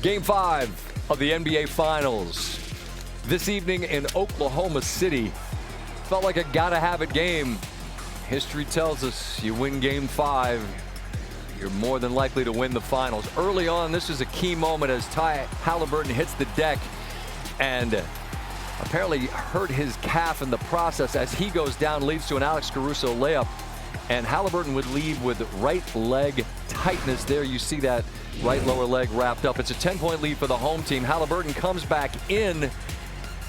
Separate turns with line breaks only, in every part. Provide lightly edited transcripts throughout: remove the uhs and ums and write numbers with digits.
Game 5 of the NBA Finals. This evening in Oklahoma City. Felt like a gotta-have-it game. History tells us you win Game 5, you're more than likely to win the finals. Early on, this is a key moment as Haliburton hits the deck and apparently hurt his calf in the process. As he goes down, leads to an Alex Caruso layup. And Haliburton would leave with right leg tightness. There you see that right lower leg wrapped up. It's a 10-point lead for the home team. Haliburton comes back in,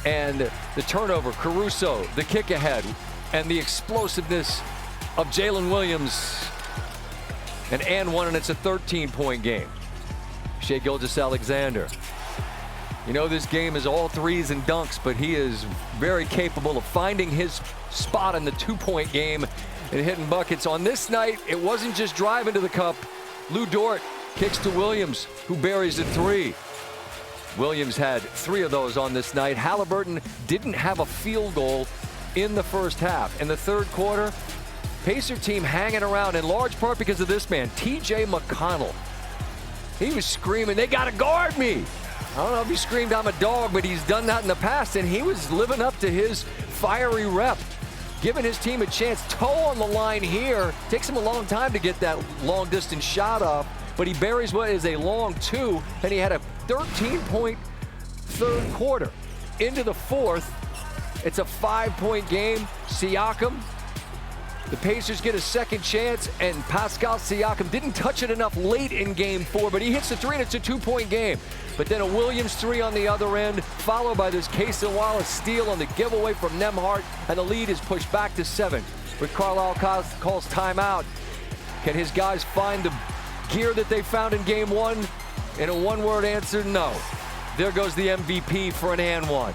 and the turnover, Caruso, the kick ahead, and the explosiveness of Jalen Williams. And one, and it's a 13-point game. Shai Gilgeous-Alexander. You know, this game is all threes and dunks, but he is very capable of finding his spot in the 2-point game and hitting buckets. On this night, it wasn't just driving to the cup. Lou Dort kicks to Williams, who buries a 3. Williams had 3 of those on this night. Haliburton didn't have a field goal in the first half. In the third quarter, Pacer team hanging around in large part because of this man, T.J. McConnell. He was screaming, "They got to guard me." I don't know if he screamed, "I'm a dog," but he's done that in the past, and he was living up to his fiery rep, giving his team a chance. Toe on the line here. Takes him a long time to get that long-distance shot off, but he buries what is a long 2, and he had a 13-point third quarter. Into the fourth, it's a 5-point game. Siakam, the Pacers get a second chance, and Pascal Siakam didn't touch it enough late in Game 4, but he hits the 3, and it's a 2-point game. But then a Williams 3 on the other end, followed by this Casey Wallace steal on the giveaway from Nembhard, and the lead is pushed back to 7. With Carlisle calls timeout. Can his guys find the gear that they found in Game 1? In a one-word answer, no. There goes the MVP for an and one.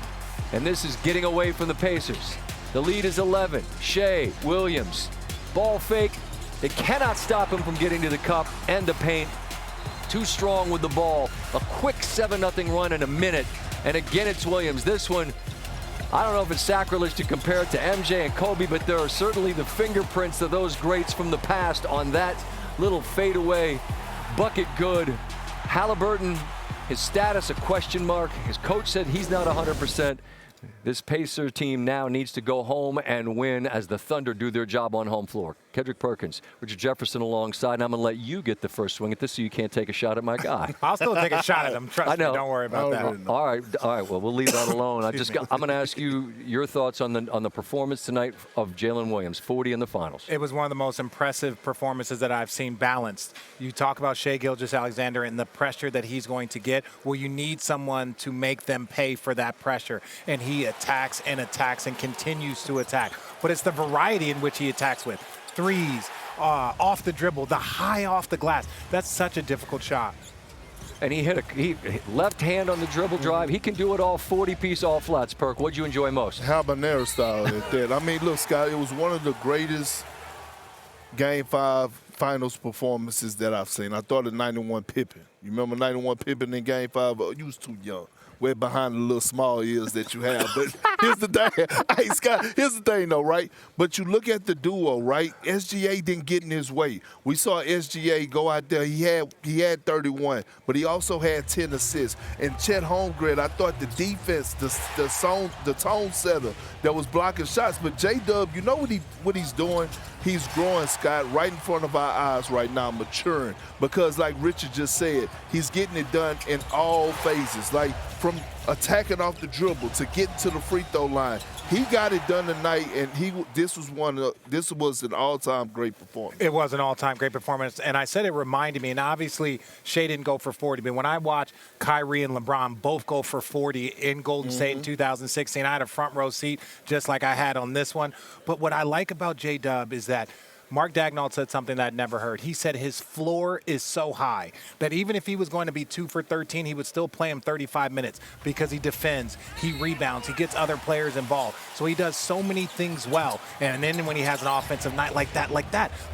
And this is getting away from the Pacers. The lead is 11. Shai, Williams, ball fake. They cannot stop him from getting to the cup and the paint. Too strong with the ball. A quick 7-0 run in a minute. And again, it's Williams. This one, I don't know if it's sacrilege to compare it to MJ and Kobe, but there are certainly the fingerprints of those greats from the past on that little fadeaway bucket good. Haliburton, his status a question mark. His coach said he's not 100%. This Pacer team now needs to go home and win as the Thunder do their job on home floor. Kendrick, Perkins, Richard Jefferson alongside, and I'm going to let you get the first swing at this so you can't take a shot at my guy.
I'll still take a shot at him. Trust me, don't worry about that.
All right. Well, we'll leave that alone. I'm going to ask you your thoughts on the performance tonight of Jalen Williams, 40 in the finals.
It was one of the most impressive performances that I've seen balanced. You talk about Shai Gilgeous-Alexander and the pressure that he's going to get. Well, you need someone to make them pay for that pressure, and he attacks and continues to attack. But it's the variety in which he attacks with. Threes, off the dribble, the high off the glass. That's such a difficult shot.
And he hit left hand on the dribble drive. He can do it all 40-piece all flats. Perk, what'd you enjoy most?
Habanero style at that. I mean, look, Scott, it was one of the greatest Game 5 finals performances that I've seen. I thought of 91 Pippen. You remember 91 Pippen in Game 5? Oh, you was too young. Way behind the little small ears that you have. But here's the thing. Hey, Scott, here's the thing, though, right? But you look at the duo, right? SGA didn't get in his way. We saw SGA go out there. He had 31, but he also had 10 assists. And Chet Holmgren, I thought the defense, the tone setter that was blocking shots. But J-Dub, you know what he's doing? He's growing, Scott, right in front of our eyes right now, maturing. Because like Richard just said, he's getting it done in all phases. Like from attacking off the dribble to getting to the free throw line. He got it done tonight, and this was an all-time great performance.
It was an all-time great performance, and I said it reminded me, and obviously Shai didn't go for 40, but when I watched Kyrie and LeBron both go for 40 in Golden State in 2016, I had a front row seat just like I had on this one. But what I like about J-Dub is that Mark Daigneault said something that I'd never heard. He said his floor is so high that even if he was going to be 2 for 13, he would still play him 35 minutes because he defends, he rebounds, he gets other players involved. So he does so many things well. And then when he has an offensive night like that,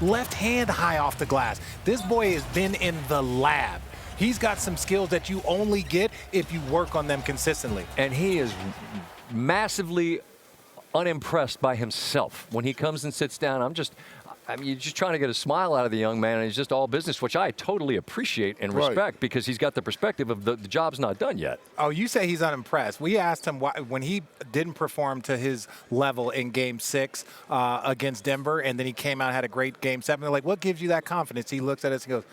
left hand high off the glass. This boy has been in the lab. He's got some skills that you only get if you work on them consistently.
And he is massively unimpressed by himself. When he comes and sits down, I mean, you're just trying to get a smile out of the young man, and he's just all business, which I totally appreciate and respect because he's got the perspective of the job's not done yet.
Oh, you say he's unimpressed. We asked him why, when he didn't perform to his level in Game 6 against Denver, and then he came out and had a great Game 7. They're like, what gives you that confidence? He looks at us and goes,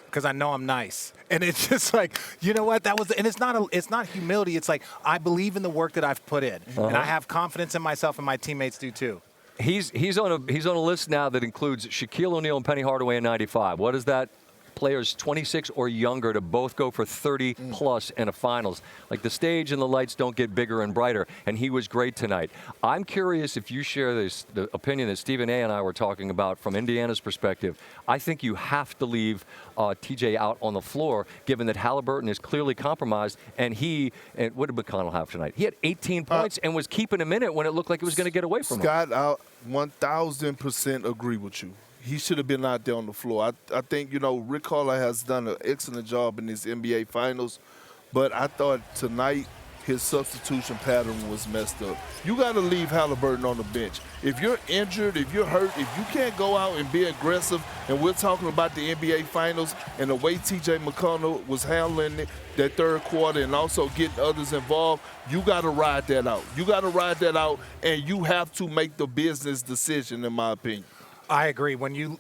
because I know I'm nice. And it's just like, you know what, that was, and it's not humility. It's like, I believe in the work that I've put in, and I have confidence in myself, and my teammates do too.
He's on a list now that includes Shaquille O'Neal and Penny Hardaway in 95. What is that? Players 26 or younger to both go for 30-plus in a finals. Like, the stage and the lights don't get bigger and brighter, and he was great tonight. I'm curious if you share the opinion that Stephen A. and I were talking about from Indiana's perspective. I think you have to leave TJ out on the floor, given that Haliburton is clearly compromised, and what did McConnell have tonight? He had 18 points and was keeping him in it when it looked like it was going to get away from him.
Scott, I 1,000% agree with you. He should have been out there on the floor. I think, Rick Carlisle has done an excellent job in this NBA Finals, but I thought tonight his substitution pattern was messed up. You got to leave Haliburton on the bench. If you're injured, if you're hurt, if you can't go out and be aggressive, and we're talking about the NBA Finals and the way T.J. McConnell was handling it, that third quarter and also getting others involved, you got to ride that out. You got to ride that out, and you have to make the business decision, in my opinion.
I agree. When you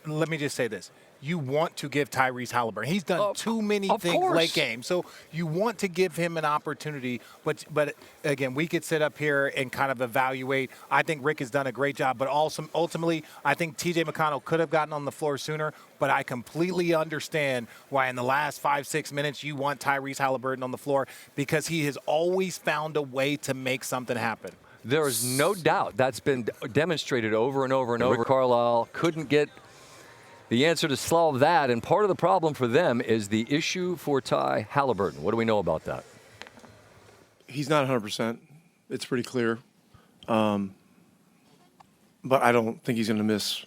let me just say this. You want to give Tyrese Haliburton. He's done too many things late game. So you want to give him an opportunity. But again, we could sit up here and kind of evaluate. I think Rick has done a great job. But also, ultimately, I think T.J. McConnell could have gotten on the floor sooner. But I completely understand why in the last 5-6 minutes you want Tyrese Haliburton on the floor, because he has always found a way to make something happen.
There is no doubt that's been demonstrated over and over and over. Carlisle couldn't get the answer to solve that, and part of the problem for them is the issue for Ty Haliburton. What do we know about that?
He's not 100%. It's pretty clear. But I don't think he's going to miss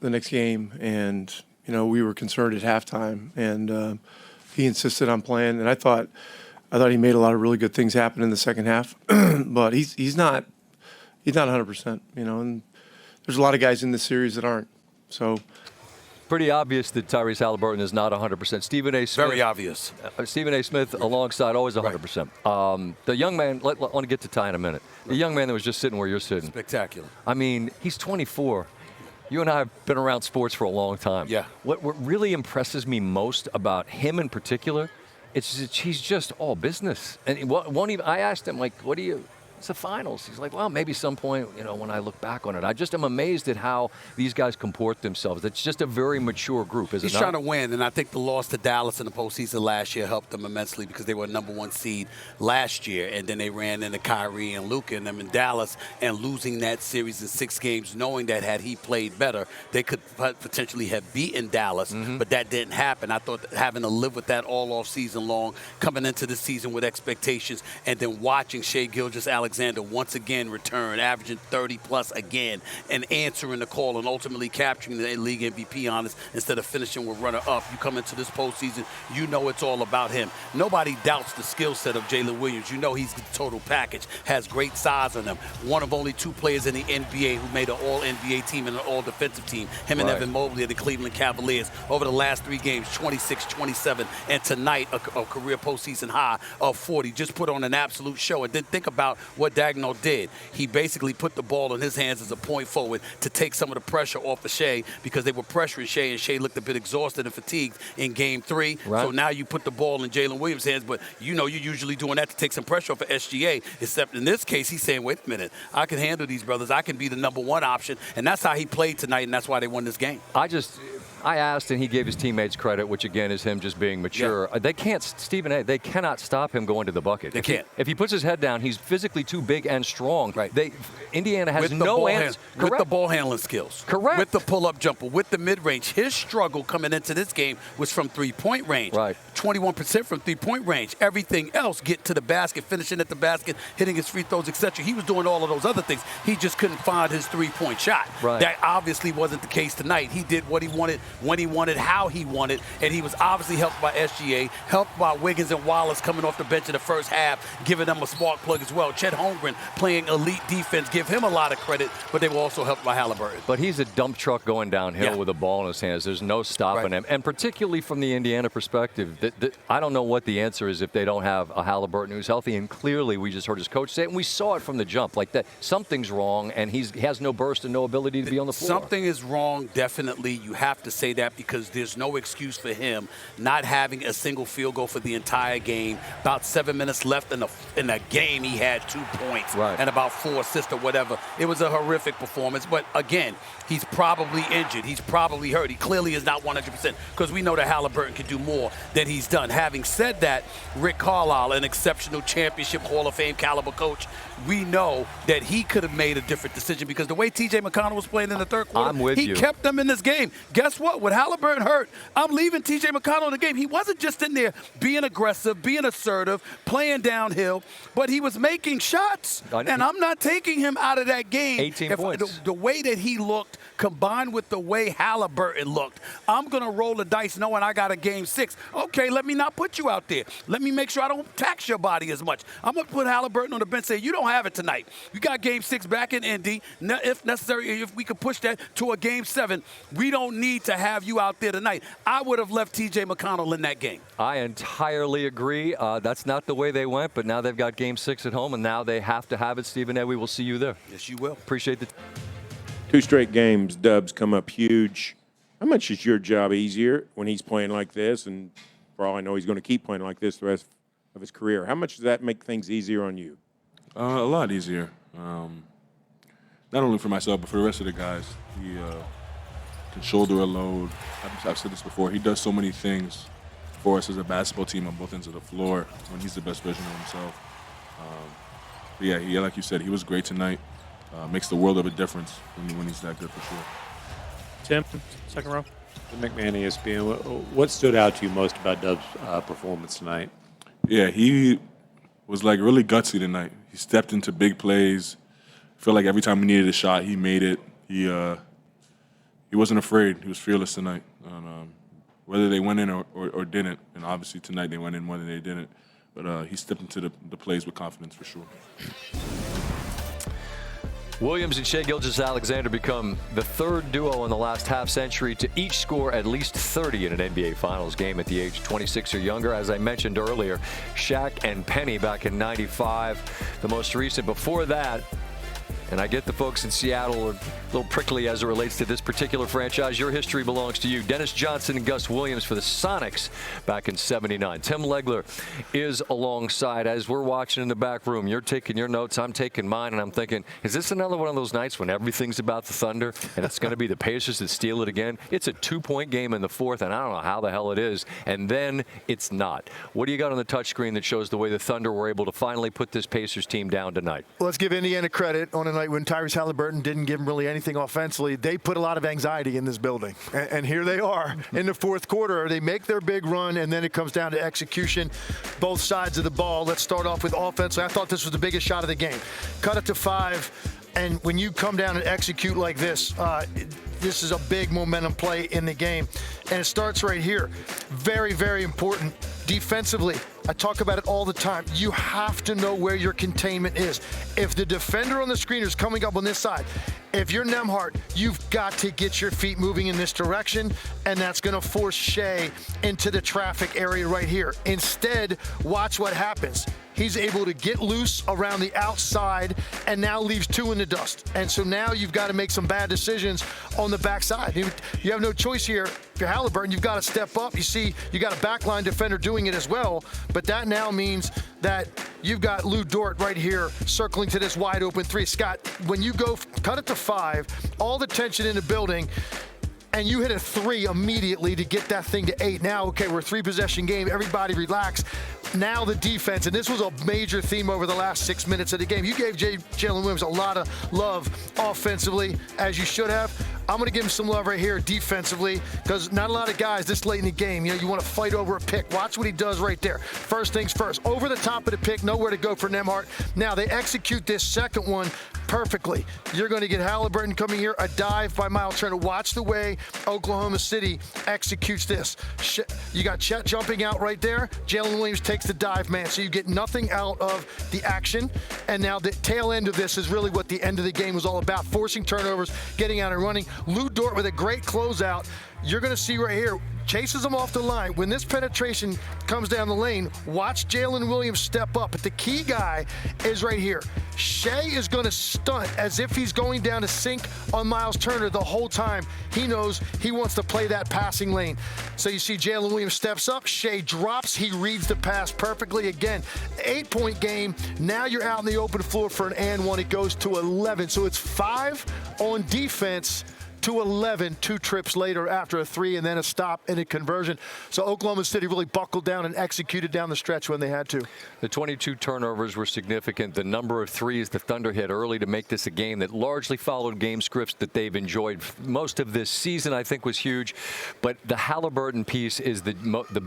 the next game. And, we were concerned at halftime, and he insisted on playing. And I thought he made a lot of really good things happen in the second half, but he's not 100%. And there's a lot of guys in this series that aren't. So,
pretty obvious that Tyrese Haliburton is not 100%. Stephen A. Smith.
Very obvious.
Stephen A. Smith alongside, always 100%. Right. The young man, I want to get to Ty in a minute. The young man that was just sitting where you're sitting.
Spectacular.
I mean, he's 24. You and I have been around sports for a long time.
Yeah.
What really impresses me most about him in particular, he's just all business. And I asked him, like, it's the finals. He's like, well, maybe some point, when I look back on it. I just am amazed at how these guys comport themselves. It's just a very mature group, is it not?
He's trying to win, and I think the loss to Dallas in the postseason last year helped them immensely because they were number 1 seed last year, and then they ran into Kyrie and Luka and them in Dallas, and losing that series in 6 games, knowing that had he played better, they could potentially have beaten Dallas, but that didn't happen. I thought having to live with that all off season long, coming into the season with expectations, and then watching Shai Gilgeous-Alexander once again return, averaging 30-plus again, and answering the call and ultimately capturing the league MVP honors instead of finishing with runner-up. You come into this postseason, you know it's all about him. Nobody doubts the skill set of Jalen Williams. You know he's the total package, has great size on him. One of only 2 players in the NBA who made an all-NBA team and an all-defensive team. Him and Evan Mobley of the Cleveland Cavaliers over the last 3 games, 26, 27, and tonight a career postseason high of 40. Just put on an absolute show. And then think about what Dagnall did. He basically put the ball in his hands as a point forward to take some of the pressure off of Shai, because they were pressuring Shai, and Shai looked a bit exhausted and fatigued in Game 3. Right. So now you put the ball in Jalen Williams' hands, but you're usually doing that to take some pressure off of SGA, except in this case, he's saying, wait a minute, I can handle these brothers. I can be the number 1 option, and that's how he played tonight, and that's why they won this game.
I asked, and he gave his teammates credit, which again is him just being mature. Yeah. They can't, Stephen A., they cannot stop him going to the bucket.
They can't.
If he puts his head down, he's physically too big and strong. Right. Indiana has no answer.
With the ball handling skills.
Correct.
With the pull-up jumper, with the mid-range. His struggle coming into this game was from three-point range.
Right.
21% from three-point range. Everything else, get to the basket, finishing at the basket, hitting his free throws, etc. He was doing all of those other things. He just couldn't find his three-point shot.
Right.
That obviously wasn't the case tonight. He did what he wanted when he wanted, how he wanted, and he was obviously helped by SGA, helped by Wiggins and Wallace coming off the bench in the first half, giving them a spark plug as well. Chet Holmgren playing elite defense, give him a lot of credit, but they were also helped by Haliburton.
But he's a dump truck going downhill with a ball in his hands. There's no stopping him. And particularly from the Indiana perspective, I don't know what the answer is if they don't have a Haliburton who's healthy. And clearly, we just heard his coach say it, and we saw it from the jump. Like that, something's wrong, and he has no burst and no ability to be on the floor.
Something is wrong, definitely. You have to say that because there's no excuse for him not having a single field goal for the entire game. About 7 minutes left in the game, he had 2 points and about 4 assists or whatever. It was a horrific performance, but again, he's probably injured. He's probably hurt. He clearly is not 100% because we know that Haliburton can do more than he's done. Having said that, Rick Carlisle, an exceptional championship Hall of Fame caliber coach, we know that he could have made a different decision because the way T.J. McConnell was playing in the third quarter, he kept them in this game. Guess what? With Haliburton hurt, I'm leaving T.J. McConnell in the game. He wasn't just in there being aggressive, being assertive, playing downhill, but he was making shots, and I'm not taking him out of that game.
18 points.
The way that he looked combined with the way Haliburton looked, I'm going to roll the dice knowing I got a game 6. Okay, let me not put you out there. Let me make sure I don't tax your body as much. I'm going to put Haliburton on the bench and say, you don't have it tonight. You got game 6 back in Indy. If necessary, if we could push that to a game 7, we don't need to have you out there tonight. I would have left T.J. McConnell in that game.
I entirely agree. That's not the way they went, but now they've got game 6 at home, and now they have to have it. Stephen A., we will see you there.
Yes, you will.
Appreciate the
2 straight games, Dubs come up huge. How much is your job easier when he's playing like this? And for all I know, he's going to keep playing like this the rest of his career. How much does that make things easier on you?
A lot easier. Not only for myself, but for the rest of the guys. He can shoulder a load. I've said this before. He does so many things for us as a basketball team on both ends of the floor when he's the best version of himself. But yeah, like you said, he was great tonight. Makes the world of a difference when he's that good for sure.
Tim, second row. McMahon, ESPN. What stood out to you most about Dub's performance tonight?
Yeah, he was like really gutsy tonight. He stepped into big plays. I feel like every time he needed a shot, he made it. He wasn't afraid. He was fearless tonight. Whether they went in or didn't, and obviously tonight they went in more than they didn't. But he stepped into the plays with confidence for sure.
Williams and Shai Gilgeous-Alexander become the third duo in the last half century to each score at least 30 in an NBA Finals game at the age of 26 or younger. As I mentioned earlier, Shaq and Penny back in '95, the most recent. Before that, and I get the folks in Seattle are a little prickly as it relates to this particular franchise. Your history belongs to you. Dennis Johnson and Gus Williams for the Sonics back in '79. Tim Legler is alongside. As we're watching in the back room, you're taking your notes, I'm taking mine, and I'm thinking, is this another one of those nights when everything's about the Thunder and it's going to be the Pacers that steal it again? It's a 2-point game in the fourth, and I don't know how the hell it is, and then it's not. What do you got on the touchscreen that shows the way the Thunder were able to finally put this Pacers team down tonight?
Let's give Indiana credit on a night when Tyrese Haliburton didn't give him really anything offensively. They put a lot of anxiety in this building. And here they are in the fourth quarter. They make their big run, and then it comes down to execution, both sides of the ball. Let's start off with offense. I thought this was the biggest shot of the game. Cut it to 5, and when you come down and execute like this, this is a big momentum play in the game. And it starts right here. Very, very important. Defensively, I talk about it all the time. You have to know where your containment is. If the defender on the screener is coming up on this side, if you're Nembhard, you've got to get your feet moving in this direction, and that's going to force Shai into the traffic area right here. Instead, watch what happens. He's able to get loose around the outside and now leaves 2 in the dust. And so now you've got to make some bad decisions on the backside. You have no choice here. If you're Haliburton, you've got to step up. You see, you got a backline defender doing it as well, but that now means that you've got Lou Dort right here circling to this wide open 3. Scott, when you go cut it to 5, all the tension in the building, and you hit a 3 immediately to get that thing to 8. Now, okay, we're a 3-possession game. Everybody relax. Now the defense, and this was a major theme over the last 6 minutes of the game. You gave Jalen Williams a lot of love offensively, as you should have. I'm going to give him some love right here defensively because not a lot of guys this late in the game, you want to fight over a pick. Watch what he does right there. First things first, over the top of the pick, nowhere to go for Nembhard. Now, they execute this second one perfectly. You're going to get Haliburton coming here, a dive by Miles Turner. Watch the way Oklahoma City executes this. You got Chet jumping out right there. Jalen Williams takes the dive, man. So you get nothing out of the action. And now the tail end of this is really what the end of the game was all about, forcing turnovers, getting out and running. Lou Dort with a great closeout. You're going to see right here, chases him off the line. When this penetration comes down the lane, watch Jalen Williams step up. But the key guy is right here. Shea is going to stunt as if he's going down to sink on Miles Turner the whole time. He knows he wants to play that passing lane. So you see Jalen Williams steps up. Shea drops. He reads the pass perfectly. Again, 8-point game. Now you're out in the open floor for an and one. It goes to 11. So it's 5 on defense to 11, 2 trips later after a 3 and then a stop and a conversion. So Oklahoma City really buckled down and executed down the stretch when they had to.
The 22 turnovers were significant. The number of threes the Thunder hit early to make this a game that largely followed game scripts that they've enjoyed most of this season, I think, was huge. But the Haliburton piece is the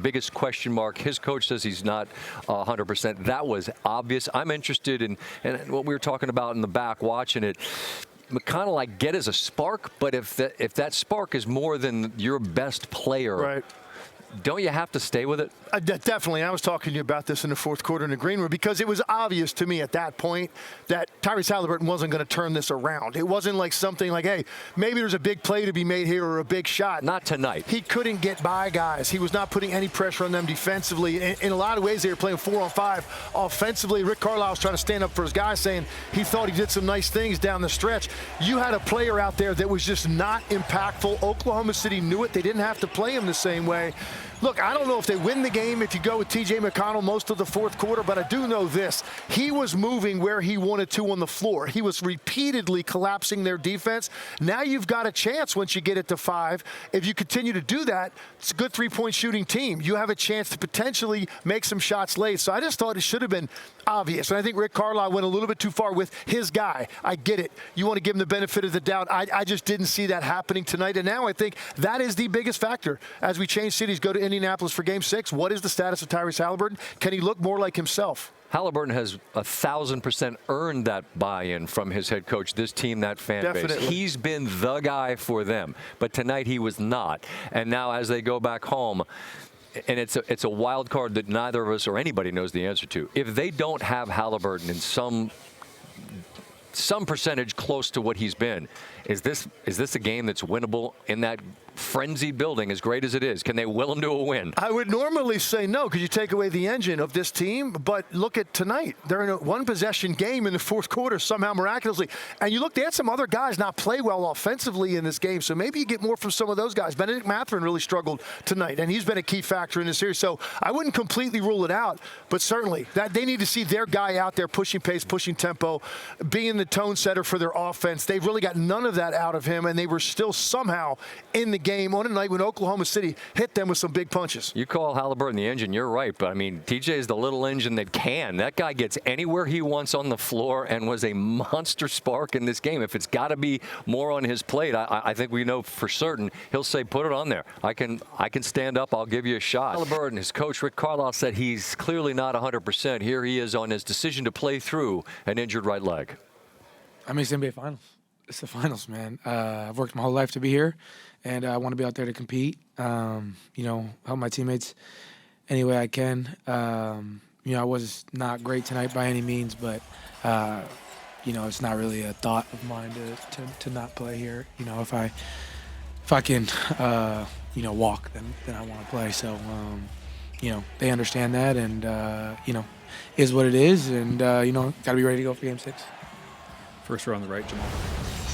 biggest question mark. His coach says he's not 100%. That was obvious. I'm interested in what we were talking about in the back watching it. McConnell, I get as a spark, but if that spark is more than your best player,
right,
don't you have to stay with it?
Definitely. I was talking to you about this in the fourth quarter in the green room because it was obvious to me at that point that Tyrese Haliburton wasn't going to turn this around. It wasn't like something like, hey, maybe there's a big play to be made here or a big shot.
Not tonight.
He couldn't get by guys. He was not putting any pressure on them defensively. In a lot of ways, they were playing 4-on-5 offensively. Rick Carlisle was trying to stand up for his guys, saying he thought he did some nice things down the stretch. You had a player out there that was just not impactful. Oklahoma City knew it. They didn't have to play him the same way. Look, I don't know if they win the game if you go with T.J. McConnell most of the fourth quarter, but I do know this. He was moving where he wanted to on the floor. He was repeatedly collapsing their defense. Now you've got a chance once you get it to 5. If you continue to do that, it's a good three-point shooting team. You have a chance to potentially make some shots late. So I just thought it should have been obvious. And I think Rick Carlisle went a little bit too far with his guy. I get it. You want to give him the benefit of the doubt. I just didn't see that happening tonight. And now I think that is the biggest factor. As we change cities, go to Indianapolis for Game 6, what is the status of Tyrese Haliburton? Can he look more like himself?
Haliburton has 1,000% earned that buy-in from his head coach, this team, that fan base. He's been the guy for them, but tonight he was not. And now as they go back home, and it's a wild card that neither of us or anybody knows the answer to. If they don't have Haliburton in some percentage close to what he's been, is this a game that's winnable in that frenzied building, as great as it is? Can they will him to a win?
I would normally say no because you take away the engine of this team, but look at tonight. They're in a one-possession game in the fourth quarter somehow miraculously. And you look, they had some other guys not play well offensively in this game, so maybe you get more from some of those guys. Benedict Mathurin really struggled tonight, and he's been a key factor in this series. So I wouldn't completely rule it out, but certainly that they need to see their guy out there pushing pace, pushing tempo, being the tone setter for their offense. They've really got none of that out of him, and they were still somehow in the game on a night when Oklahoma City hit them with some big punches.
You call Haliburton the engine, you're right, but I mean, TJ is the little engine that can. That guy gets anywhere he wants on the floor and was a monster spark in this game. If it's got to be more on his plate, I think we know for certain he'll say, put it on there. I can stand up, I'll give you a shot. Haliburton, his coach Rick Carlisle said he's clearly not 100%. Here he is on his decision to play through an injured right leg.
I mean, it's NBA Finals. It's the finals, man. I've worked my whole life to be here, and I want to be out there to compete, help my teammates any way I can. I was not great tonight by any means, but, it's not really a thought of mine to not play here. If I can, walk, then I want to play. So, they understand that, and, is what it is, and, got to be ready to go for Game 6.
First row on the right, Jamal.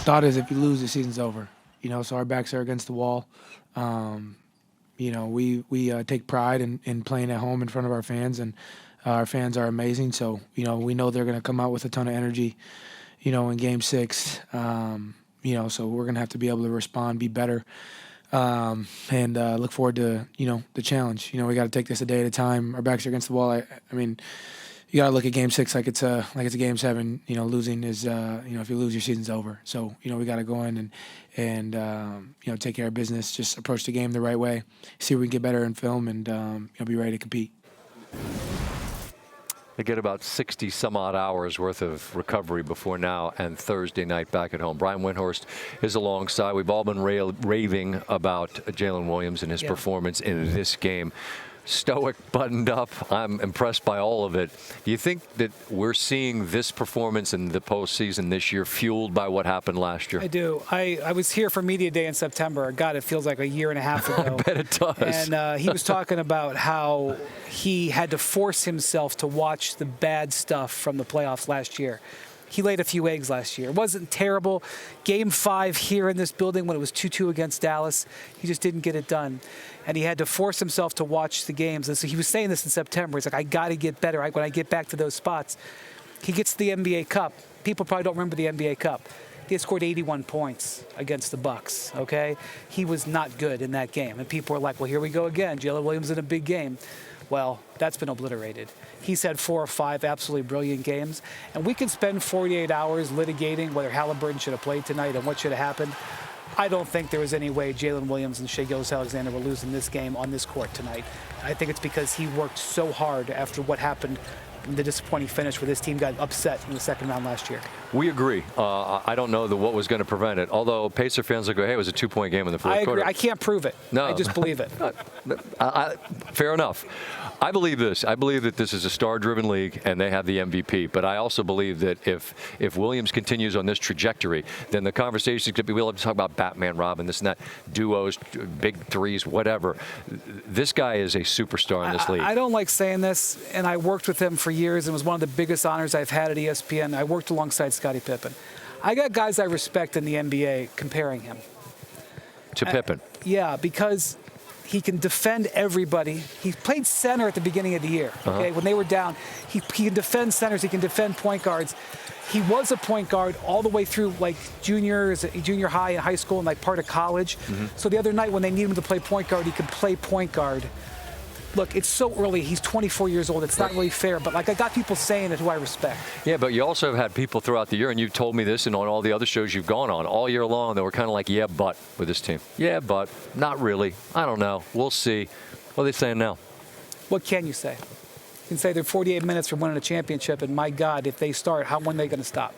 Thought is if you lose, the season's over. So our backs are against the wall. We take pride in playing at home in front of our fans, and our fans are amazing. So, we know they're going to come out with a ton of energy, in Game 6. So we're going to have to be able to respond, be better, and look forward to, the challenge. We got to take this a day at a time. Our backs are against the wall. I mean, you got to look at Game 6 like it's a Game 7. You know, losing is if you lose, your season's over. So we got to go in and take care of business. Just approach the game the right way. See where we can get better in film, and be ready to compete.
They get about 60 some odd hours worth of recovery before now and Thursday night back at home. Brian Windhorst is alongside. We've all been raving about Jalen Williams and his performance in this game. Stoic, buttoned up. I'm impressed by all of it. Do you think that we're seeing this performance in the postseason this year fueled by what happened last year?
I do. I was here for Media Day in September. God, it feels like a year and a half ago.
I bet it does.
And he was talking about how he had to force himself to watch the bad stuff from the playoffs last year. He laid a few eggs last year. It wasn't terrible. Game 5 here in this building when it was 2-2 against Dallas, he just didn't get it done. And he had to force himself to watch the games. And so he was saying this in September. He's like, I got to get better when I get back to those spots. He gets to the NBA Cup. People probably don't remember the NBA Cup. He scored 81 points against the Bucks, okay? He was not good in that game. And people were like, well, here we go again. Jalen Williams in a big game. Well, that's been obliterated. He's had 4 or 5 absolutely brilliant games. And we can spend 48 hours litigating whether Haliburton should have played tonight and what should have happened. I don't think there was any way Jalen Williams and Shai Gilgeous-Alexander were losing this game on this court tonight. I think it's because he worked so hard after what happened, the disappointing finish where this team got upset in the second round last year.
We agree. I don't know what was going to prevent it. Although Pacer fans will go, hey, it was a 2-point game in the fourth quarter.
I can't prove it. No. I just believe it.
Fair enough. I believe this. I believe that this is a star-driven league, and they have the MVP. But I also believe that if Williams continues on this trajectory, then the conversation could be, we'll have to talk about Batman, Robin, this and that, duos, big threes, whatever. This guy is a superstar in this league.
I don't like saying this, and I worked with him for years. It was one of the biggest honors I've had at ESPN. I worked alongside Scottie Pippen. I got guys I respect in the NBA comparing him
to Pippen.
Yeah, because he can defend everybody. He played center at the beginning of the year. Okay, when they were down, he can defend centers. He can defend point guards. He was a point guard all the way through like junior high and high school and like part of college. So the other night when they needed him to play point guard, he could play point guard. Look, it's so early. He's 24 years old. It's not really fair. But, like, I got people saying it who I respect.
Yeah, but you also have had people throughout the year, and you've told me this and on all the other shows you've gone on all year long, that were kind of like, yeah, but with this team. Yeah, but not really. I don't know. We'll see. What are they saying now?
What can you say? You can say they're 48 minutes from winning a championship, and my God, if they start, when are they going to stop?